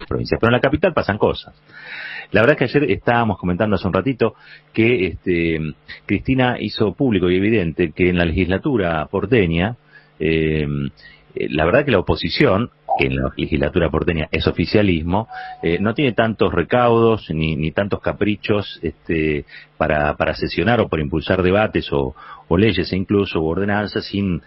provincias, pero en la capital pasan cosas. La verdad es que ayer estábamos comentando hace un ratito que Cristina hizo público y evidente que en la legislatura porteña, la verdad que la oposición, que en la legislatura porteña es oficialismo, no tiene tantos recaudos ni tantos caprichos para sesionar o para impulsar debates o leyes e incluso o ordenanzas sin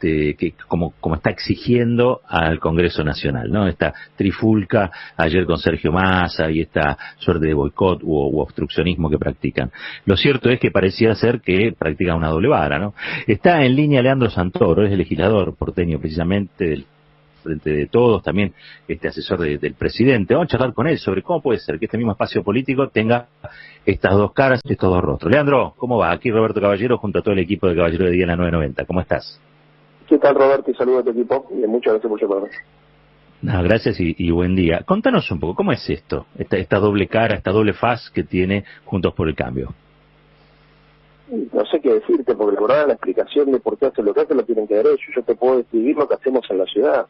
que como está exigiendo al Congreso Nacional, ¿no? Esta trifulca ayer con Sergio Massa y esta suerte de boicot u obstruccionismo que practican. Lo cierto es que parecía ser que practican una doble vara, ¿no? Está en línea Leandro Santoro, es el legislador porteño precisamente del Frente de Todos, también asesor del presidente. Vamos a charlar con él sobre cómo puede ser que este mismo espacio político tenga estas dos caras, estos dos rostros. Leandro, ¿cómo va? Aquí Roberto Caballero junto a todo el equipo de Caballero de Día en la 990. ¿Cómo estás? ¿Qué tal, Roberto? Y saludo a tu equipo. Y muchas gracias por llamarme. No, gracias y buen día. Contanos un poco, ¿cómo es esto? Esta doble cara, esta doble faz que tiene Juntos por el Cambio. No sé qué decirte, porque la verdad la explicación de por qué hacen lo que hacen lo tienen que dar ellos. Yo te puedo describir lo que hacemos en la ciudad.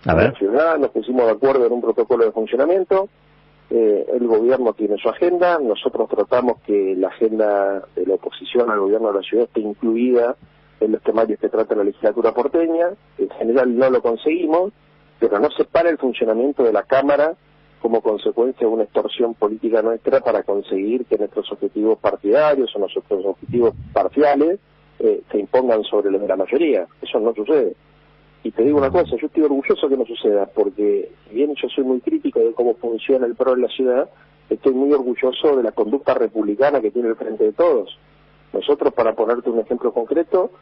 A ver. En la ciudad nos pusimos de acuerdo en un protocolo de funcionamiento, el gobierno tiene su agenda, nosotros tratamos que la agenda de la oposición al gobierno de la ciudad esté incluida en los temarios que trata la legislatura porteña. En general no lo conseguimos, pero no se para el funcionamiento de la Cámara como consecuencia de una extorsión política nuestra para conseguir que nuestros objetivos partidarios o nuestros objetivos parciales se impongan sobre los de la mayoría. Eso no sucede. Y te digo una cosa, yo estoy orgulloso que no suceda, porque si bien yo soy muy crítico de cómo funciona el PRO en la ciudad, estoy muy orgulloso de la conducta republicana que tiene el Frente de Todos. Nosotros, para ponerte un ejemplo concreto,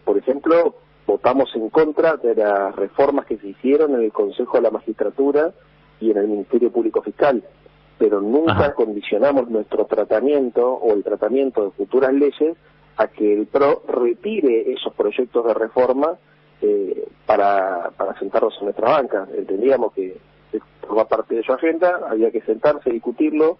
por ejemplo, votamos en contra de las reformas que se hicieron en el Consejo de la Magistratura y en el Ministerio Público Fiscal, pero nunca condicionamos nuestro tratamiento o el tratamiento de futuras leyes a que el PRO retire esos proyectos de reforma para sentarnos en nuestra banca. Entendíamos que forma parte de su agenda, había que sentarse, discutirlo,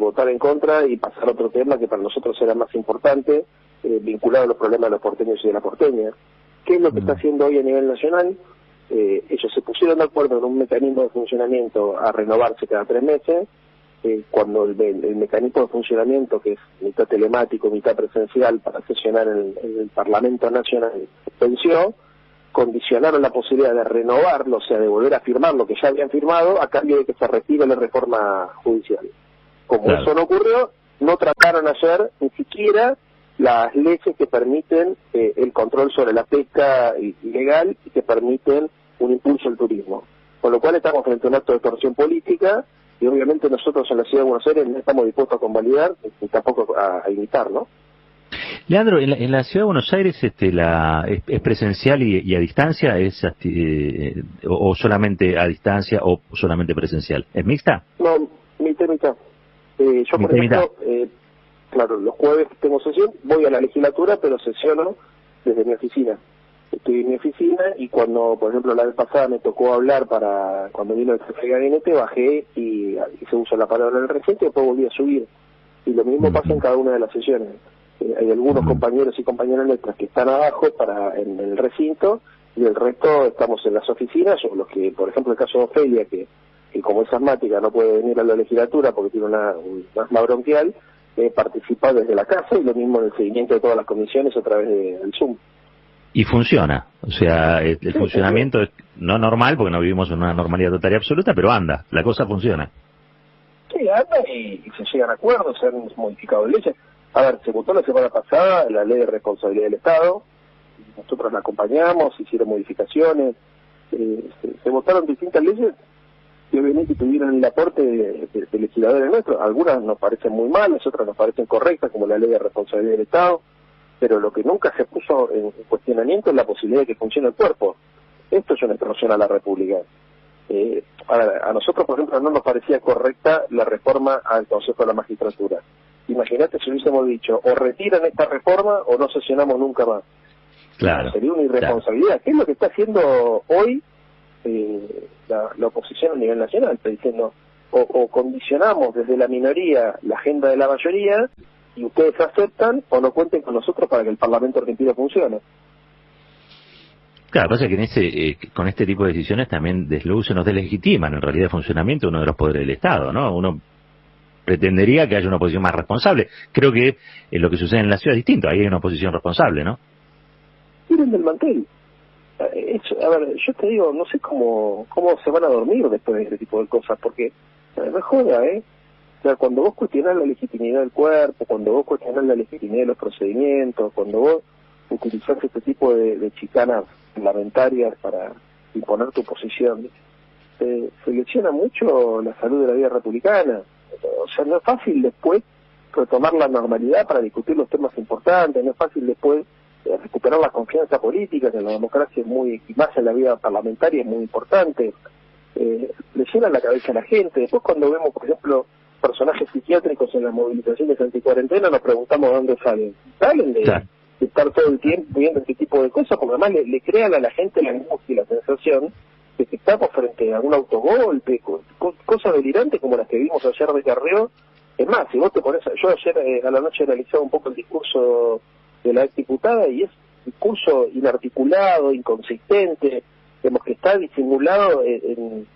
votar en contra y pasar a otro tema que para nosotros era más importante, vinculado a los problemas de los porteños y de la porteña. ¿Qué es lo que está haciendo hoy a nivel nacional? Ellos se pusieron de acuerdo en un mecanismo de funcionamiento a renovarse cada 3 meses, cuando el mecanismo de funcionamiento, que es mitad telemático, mitad presencial, para sesionar en el Parlamento Nacional, venció, condicionaron la posibilidad de renovarlo, o sea, de volver a firmar lo que ya habían firmado, a cambio de que se retire la reforma judicial. Como eso no ocurrió, no trataron ayer ni siquiera las leyes que permiten el control sobre la pesca ilegal y que permiten un impulso al turismo. Con lo cual estamos frente a un acto de extorsión política y obviamente nosotros en la Ciudad de Buenos Aires no estamos dispuestos a convalidar ni tampoco a imitar, ¿no? Leandro, en la Ciudad de Buenos Aires es presencial y a distancia, o solamente a distancia o solamente presencial. ¿Es mixta? No, mitad. Yo, por ejemplo, claro, los jueves tengo sesión, voy a la legislatura, pero sesiono desde mi oficina. Estoy en mi oficina y cuando, por ejemplo, la vez pasada me tocó hablar cuando vino el jefe de gabinete, bajé y hice uso de la palabra en el recinto y después volví a subir. Y lo mismo pasa en cada una de las sesiones. Hay algunos compañeros y compañeras nuestras que están abajo en el recinto y el resto estamos en las oficinas, o los que, por ejemplo, el caso de Ofelia, que como es asmática no puede venir a la legislatura porque tiene un asma bronquial, participa desde la casa, y lo mismo en el seguimiento de todas las comisiones a través del Zoom. Y funciona, o sea, el funcionamiento es no normal porque no vivimos en una normalidad total y absoluta, pero anda, la cosa funciona. Sí, anda y se llegan a acuerdos, se han modificado leyes. A ver, se votó la semana pasada la ley de responsabilidad del Estado, nosotros la acompañamos, se hicieron modificaciones, se votaron distintas leyes y obviamente tuvieron el aporte de legisladores nuestros. Algunas nos parecen muy malas, otras nos parecen correctas, como la ley de responsabilidad del Estado, pero lo que nunca se puso en cuestionamiento es la posibilidad de que funcione el cuerpo. Esto es una extorsión a la República. A nosotros, por ejemplo, no nos parecía correcta la reforma al Consejo de la Magistratura. Imagínate si hubiésemos dicho, o retiran esta reforma o no sesionamos nunca más. Claro. Sería una irresponsabilidad. Claro. ¿Qué es lo que está haciendo hoy la oposición a nivel nacional? Está diciendo, o condicionamos desde la minoría la agenda de la mayoría y ustedes aceptan, o no cuenten con nosotros para que el Parlamento argentino funcione. Claro, pasa que con este tipo de decisiones también deslucen o deslegitiman en realidad el funcionamiento de uno de los poderes del Estado, ¿no? Uno pretendería que haya una oposición más responsable. Creo que lo que sucede en la ciudad es distinto, ahí hay una oposición responsable, ¿no? Tiren del mantel. A ver, yo te digo, no sé cómo se van a dormir después de este tipo de cosas, porque no es joda, O sea, cuando vos cuestionás la legitimidad del cuerpo, cuando vos cuestionás la legitimidad de los procedimientos, cuando vos utilizás este tipo de chicanas parlamentarias para imponer tu posición, se lesiona mucho la salud de la vida republicana. O sea, no es fácil después retomar la normalidad para discutir los temas importantes, no es fácil después recuperar la confianza política, que en la democracia es muy, y más en la vida parlamentaria es muy importante. Lesiona la cabeza a la gente. Después cuando vemos, por ejemplo, personajes psiquiátricos en las movilizaciones anticuarentena, nos preguntamos de dónde salen. Salen de estar todo el tiempo viendo este tipo de cosas, porque además le crean a la gente la angustia y la sensación de que estamos frente a un autogolpe, cosas delirantes como las que vimos ayer de Carrió. Es más, si vos te pones, yo ayer a la noche analizaba un poco el discurso de la exdiputada y es un discurso inarticulado, inconsistente, vemos que está disimulado en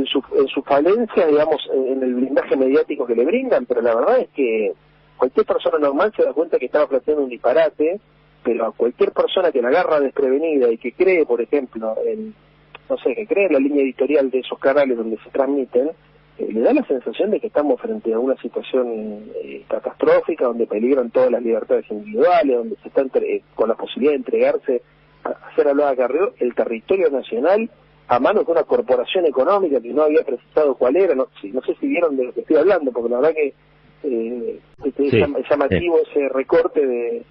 su falencia, digamos, en el blindaje mediático que le brindan, pero la verdad es que cualquier persona normal se da cuenta que estaba planteando un disparate, pero a cualquier persona que la agarra desprevenida y que cree, por ejemplo, que cree en la línea editorial de esos canales donde se transmiten, le da la sensación de que estamos frente a una situación catastrófica, donde peligran todas las libertades individuales, donde se está con la posibilidad de entregarse a hacer hablar a Carrió el territorio nacional a manos de una corporación económica que no había precisado cuál era. No sé si vieron de lo que estoy hablando, porque la verdad que es llamativo ese recorte de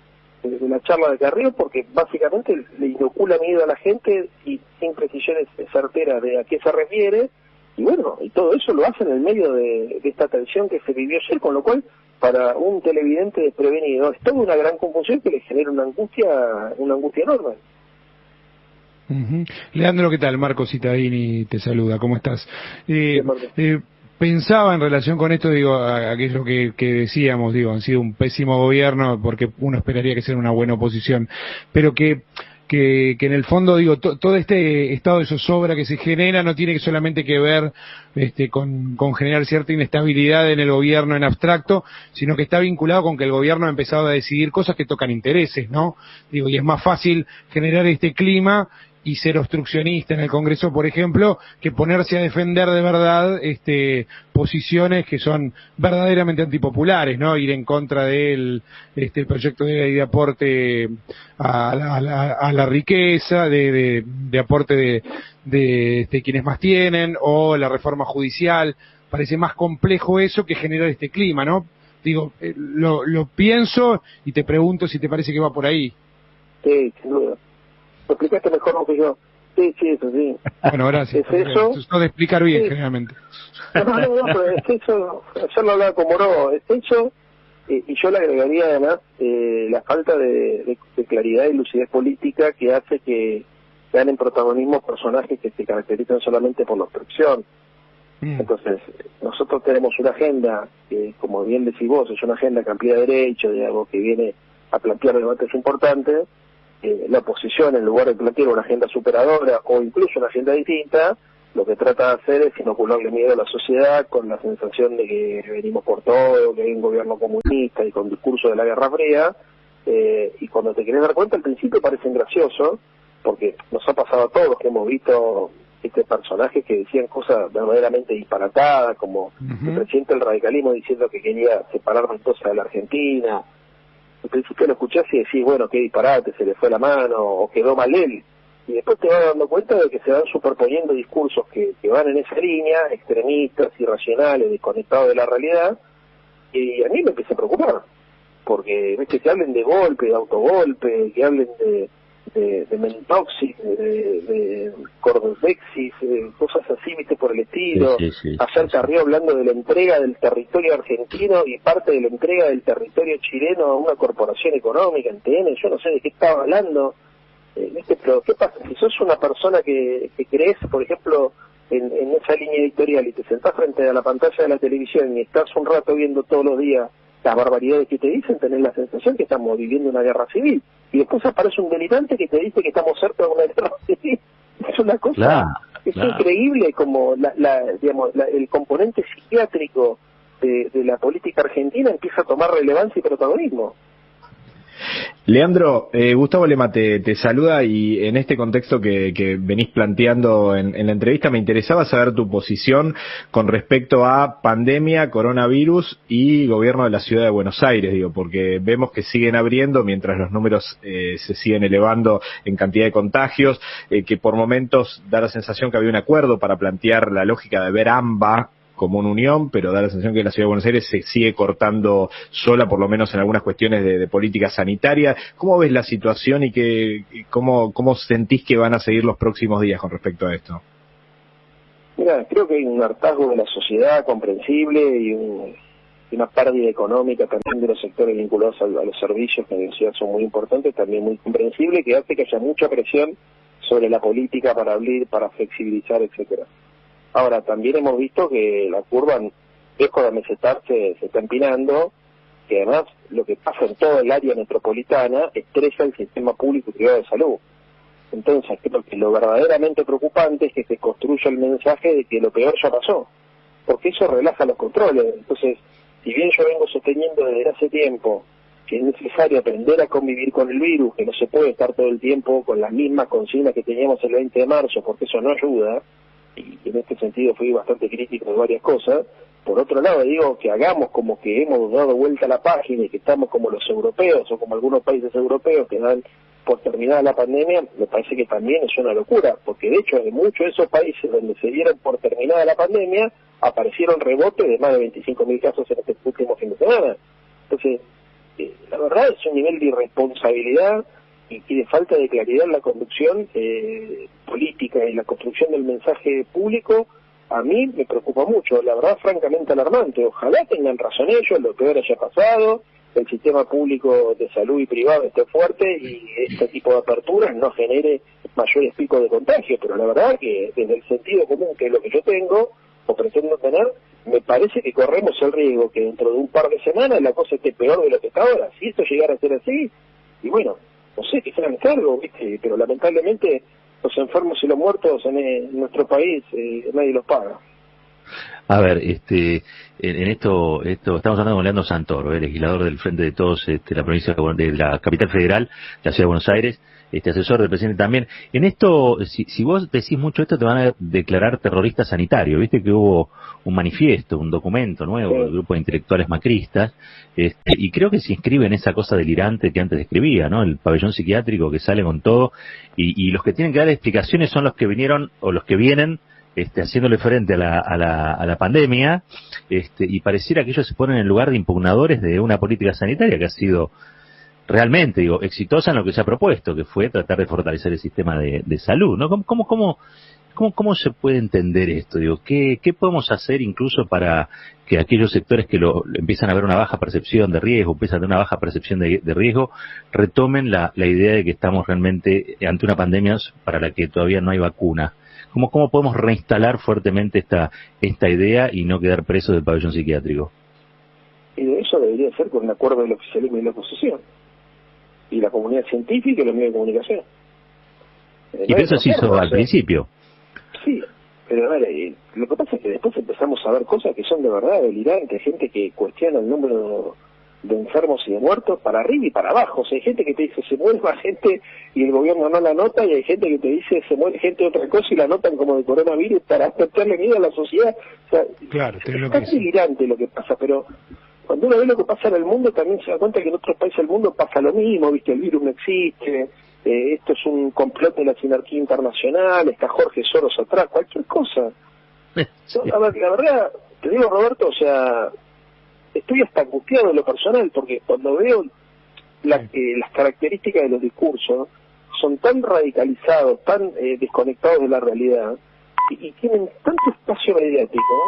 la charla de Carrió, porque básicamente le inocula miedo a la gente y sin precisiones certeras de a qué se refiere, y bueno, y todo eso lo hace en el medio de esta tensión que se vivió ayer, con lo cual para un televidente desprevenido es toda una gran confusión que le genera una angustia enorme. Leandro, ¿qué tal? Marco Cittadini te saluda, ¿cómo estás? Pensaba en relación con esto, aquello que decíamos, han sido un pésimo gobierno, porque uno esperaría que sea una buena oposición, pero que en el fondo, todo este estado de zozobra que se genera no tiene solamente que ver con generar cierta inestabilidad en el gobierno en abstracto, sino que está vinculado con que el gobierno ha empezado a decidir cosas que tocan intereses, ¿no? Y es más fácil generar este clima y ser obstruccionista en el Congreso, por ejemplo, que ponerse a defender de verdad posiciones que son verdaderamente antipopulares, ¿no? Ir en contra del proyecto de ley de aporte a la riqueza, de aporte de quienes más tienen, o la reforma judicial. Parece más complejo eso que generar este clima, ¿no? Lo pienso y te pregunto si te parece que va por ahí. Sí, sin duda. Lo explicaste mejor que yo. Sí, eso sí. Bueno, gracias. Es eso. Eso de explicar bien, generalmente. No, pero es eso. Ayer lo hablaba con Moró. Es eso, y yo le agregaría además la falta de claridad y lucidez política que hace que ganen protagonismo personajes que se caracterizan solamente por la obstrucción. Entonces, nosotros tenemos una agenda que, como bien decís vos, es una agenda que amplía derechos, que viene a plantear debates importantes. La oposición, en lugar de plantear una agenda superadora o incluso una agenda distinta, lo que trata de hacer es inocularle miedo a la sociedad con la sensación de que venimos por todo, que hay un gobierno comunista y con discurso de la Guerra Fría, y cuando te querés dar cuenta al principio parecen graciosos, porque nos ha pasado a todos que hemos visto personajes que decían cosas verdaderamente disparatadas, como el presidente del radicalismo diciendo que quería separar entonces de la Argentina. Al principio lo escuchás y decís, bueno, qué disparate, se le fue la mano, o quedó mal él. Y después te vas dando cuenta de que se van superponiendo discursos que van en esa línea, extremistas, irracionales, desconectados de la realidad, y a mí me empieza a preocupar. Porque, que hablen de golpe, de autogolpe, que hablen de mentoxis, de cordovexis, cosas así, por el estilo. Ayer Carrió hablando de la entrega del territorio argentino y parte de la entrega del territorio chileno a una corporación económica, en TN. Yo no sé de qué estaba hablando. Pero ¿qué pasa? Si sos una persona que crees, por ejemplo, en esa línea editorial y te sentás frente a la pantalla de la televisión y estás un rato viendo todos los días las barbaridades que te dicen, tenés la sensación que estamos viviendo una guerra civil. Y después aparece un delirante que te dice que estamos cerca de una guerra civil. Es una cosa, increíble como el componente psiquiátrico de la política argentina empieza a tomar relevancia y protagonismo. Leandro, Gustavo Lema te saluda, y en este contexto que venís planteando en la entrevista, me interesaba saber tu posición con respecto a pandemia, coronavirus y gobierno de la ciudad de Buenos Aires, porque vemos que siguen abriendo mientras los números se siguen elevando en cantidad de contagios, que por momentos da la sensación que había un acuerdo para plantear la lógica de ver AMBA como una unión, pero da la sensación que la ciudad de Buenos Aires se sigue cortando sola, por lo menos en algunas cuestiones de política sanitaria. ¿Cómo ves la situación y cómo sentís que van a seguir los próximos días con respecto a esto? Mira, creo que hay un hartazgo de la sociedad comprensible y una pérdida económica también de los sectores vinculados a los servicios, que en la ciudad son muy importantes, también muy comprensible, que hace que haya mucha presión sobre la política para abrir, para flexibilizar, etcétera. Ahora, también hemos visto que la curva, lejos de amesetarse, se está empinando, que además lo que pasa en todo el área metropolitana estresa el sistema público y privado de salud. Entonces, creo que lo verdaderamente preocupante es que se construya el mensaje de que lo peor ya pasó, porque eso relaja los controles. Entonces, si bien yo vengo sosteniendo desde hace tiempo que es necesario aprender a convivir con el virus, que no se puede estar todo el tiempo con las mismas consignas que teníamos el 20 de marzo, porque eso no ayuda, y en este sentido fui bastante crítico de varias cosas. Por otro lado, digo que hagamos como que hemos dado vuelta a la página y que estamos como los europeos o como algunos países europeos que dan por terminada la pandemia, me parece que también es una locura, porque de hecho en muchos de esos países donde se dieron por terminada la pandemia aparecieron rebotes de más de 25.000 casos en este último fin de semana. Entonces, la verdad es un nivel de irresponsabilidad y de falta de claridad en la conducción política y la construcción del mensaje público. A mí me preocupa mucho, la verdad, francamente alarmante. Ojalá tengan razón ellos, lo peor haya pasado, el sistema público de salud y privado esté fuerte y este tipo de aperturas no genere mayores picos de contagio, pero la verdad que desde el sentido común, que es lo que yo tengo o pretendo tener, me parece que corremos el riesgo que dentro de un par de semanas la cosa esté peor de lo que está ahora. Si esto llegara a ser así, y bueno, no sé, que sean cargos, ¿viste? Pero lamentablemente los enfermos y los muertos en nuestro país nadie los paga. A ver, en esto estamos hablando con Leandro Santoro, legislador del Frente de Todos, la provincia de la capital federal, la ciudad de Buenos Aires, asesor del presidente también. En esto, si vos decís mucho esto, te van a declarar terrorista sanitario. Viste que hubo un manifiesto, un documento nuevo del grupo de intelectuales macristas, y creo que se inscribe en esa cosa delirante que antes describía, ¿no? El pabellón psiquiátrico que sale con todo, y los que tienen que dar explicaciones son los que vinieron o los que vienen haciéndole frente a la pandemia, y pareciera que ellos se ponen en lugar de impugnadores de una política sanitaria que ha sido realmente, exitosa en lo que se ha propuesto, que fue tratar de fortalecer el sistema de salud, ¿no? ¿Cómo se puede entender esto? ¿Qué podemos hacer incluso para que aquellos sectores que empiezan a ver una baja percepción de riesgo, empiezan a tener una baja percepción de riesgo, retomen la idea de que estamos realmente ante una pandemia para la que todavía no hay vacuna? ¿Cómo podemos reinstalar fuertemente esta idea y no quedar presos del pabellón psiquiátrico? Y de eso debería ser con un acuerdo del oficialismo y la oposición, y la comunidad científica y los medios de comunicación. Y eso se hizo al principio. Sí, pero a ver, lo que pasa es que después empezamos a ver cosas que son de verdad delirantes, gente que cuestiona el número de enfermos y de muertos para arriba y para abajo. O sea, hay gente que te dice se muere más gente y el gobierno no la nota, y hay gente que te dice se muere gente de otra cosa y la notan como de coronavirus para meterle miedo a la sociedad. O sea, claro, es delirante lo que pasa, pero cuando uno ve lo que pasa en el mundo también se da cuenta que en otros países del mundo pasa lo mismo, ¿viste? El virus no existe, esto es un complot de la sinarquía internacional, está Jorge Soros atrás, cualquier cosa. A ver, la verdad, te digo, Roberto, o sea, estoy hasta angustiado en lo personal, porque cuando veo las características de los discursos, son tan radicalizados, tan desconectados de la realidad, y tienen tanto espacio mediático,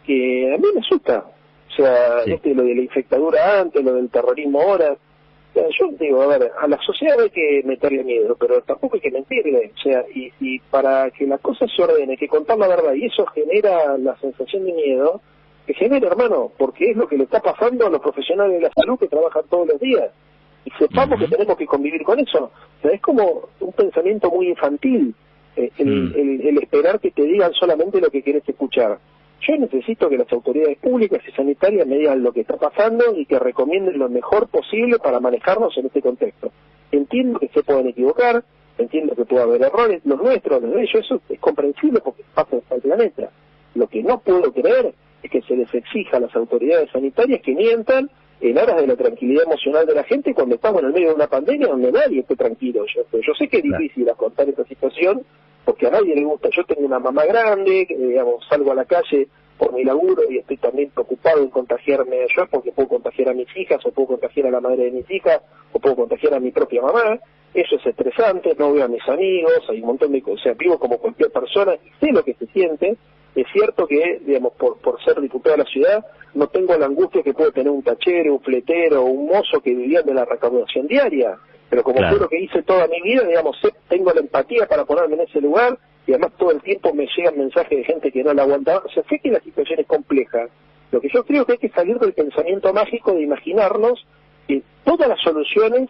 que a mí me asusta. O sea, sí. Lo de la infectadura antes, lo del terrorismo ahora. O sea, yo digo, a ver, a la sociedad hay que meterle miedo, pero tampoco hay que mentirle. O sea, y para que la cosa se ordene, hay que contar la verdad, y eso genera la sensación de miedo. que genere, hermano, porque es lo que le está pasando a los profesionales de la salud que trabajan todos los días. Y sepamos que tenemos que convivir con eso. O sea, es como un pensamiento muy infantil, el esperar que te digan solamente lo que querés escuchar. Yo necesito que las autoridades públicas y sanitarias me digan lo que está pasando y que recomienden lo mejor posible para manejarnos en este contexto. Entiendo que se pueden equivocar, entiendo que puede haber errores, los nuestros, los de ellos, eso es comprensible porque pasa en el planeta. Lo que no puedo creer es que se les exija a las autoridades sanitarias que mientan en aras de la tranquilidad emocional de la gente cuando estamos en el medio de una pandemia donde nadie esté tranquilo. Yo sé que es difícil afrontar esta situación porque a nadie le gusta. Yo tengo una mamá grande, digamos, salgo a la calle por mi laburo y estoy también preocupado en contagiarme yo porque puedo contagiar a mis hijas o puedo contagiar a la madre de mis hijas o puedo contagiar a mi propia mamá. Eso es estresante, no veo a mis amigos, hay un montón de cosas, o sea, vivo como cualquier persona, sé lo que se siente. Es cierto que, digamos, por ser diputado de la ciudad, no tengo la angustia que puede tener un tachero, un fletero, un mozo que vivían de la recaudación diaria, pero como fue lo que hice toda mi vida, digamos, tengo la empatía para ponerme en ese lugar, y además todo el tiempo me llegan mensajes de gente que no la aguantaba. O sea, sé que la situación es compleja. Lo que yo creo que hay que salir del pensamiento mágico de imaginarnos que todas las soluciones,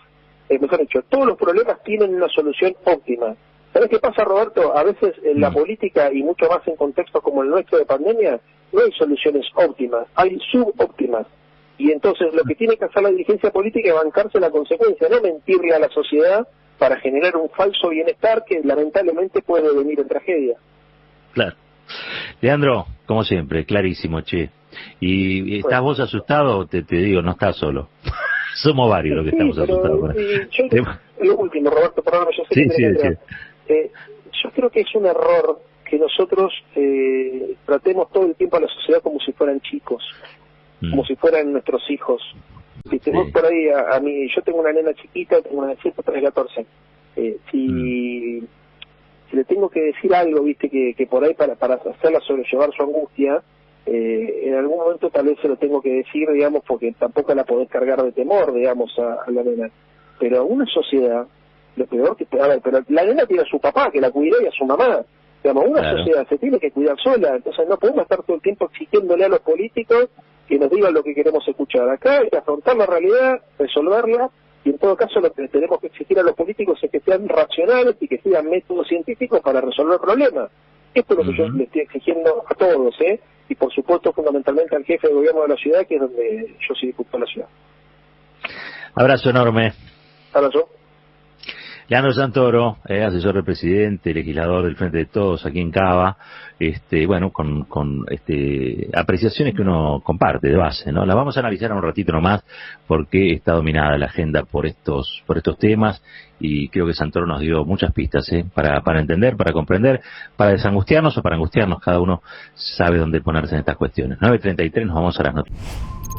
mejor dicho, todos los problemas tienen una solución óptima. ¿Sabes qué pasa, Roberto? A veces en la política, y mucho más en contextos como el nuestro de pandemia, no hay soluciones óptimas, hay subóptimas. Y entonces lo que tiene que hacer la dirigencia política es bancarse la consecuencia, no mentirle a la sociedad para generar un falso bienestar que lamentablemente puede venir en tragedia. Claro. Leandro, como siempre, clarísimo, che. ¿Y estás vos asustado? Te digo, no estás solo. Somos varios los que estamos asustados. Lo último, Roberto, perdóname, yo sé que yo creo que es un error que nosotros tratemos todo el tiempo a la sociedad como si fueran chicos, como si fueran nuestros hijos. ¿Viste? Vos por ahí, a mí, yo tengo una nena chiquita, tengo una de 7, 3, 14. Si le tengo que decir algo, viste, que por ahí para hacerla sobrellevar su angustia, en algún momento tal vez se lo tengo que decir, digamos, porque tampoco la podés cargar de temor, digamos, a la nena. Pero a una sociedad, lo peor que puede haber, pero la nena tiene a su papá que la cuidó y a su mamá. Digamos, una sociedad se tiene que cuidar sola, entonces no podemos estar todo el tiempo exigiéndole a los políticos que nos digan lo que queremos escuchar. Acá hay que afrontar la realidad, resolverla, y en todo caso lo que tenemos que exigir a los políticos es que sean racionales y que sigan métodos científicos para resolver problemas. Esto es lo que yo le estoy exigiendo a todos, y por supuesto fundamentalmente al jefe de gobierno de la ciudad, que es donde yo soy diputado de la ciudad. Abrazo enorme. Abrazo. Leandro Santoro, asesor del presidente, legislador del Frente de Todos aquí en Cava, bueno, con apreciaciones que uno comparte de base, ¿no? Las vamos a analizar un ratito nomás porque está dominada la agenda por estos temas y creo que Santoro nos dio muchas pistas, para entender, para comprender, para desangustiarnos o para angustiarnos, cada uno sabe dónde ponerse en estas cuestiones. 9:33, nos vamos a las noticias.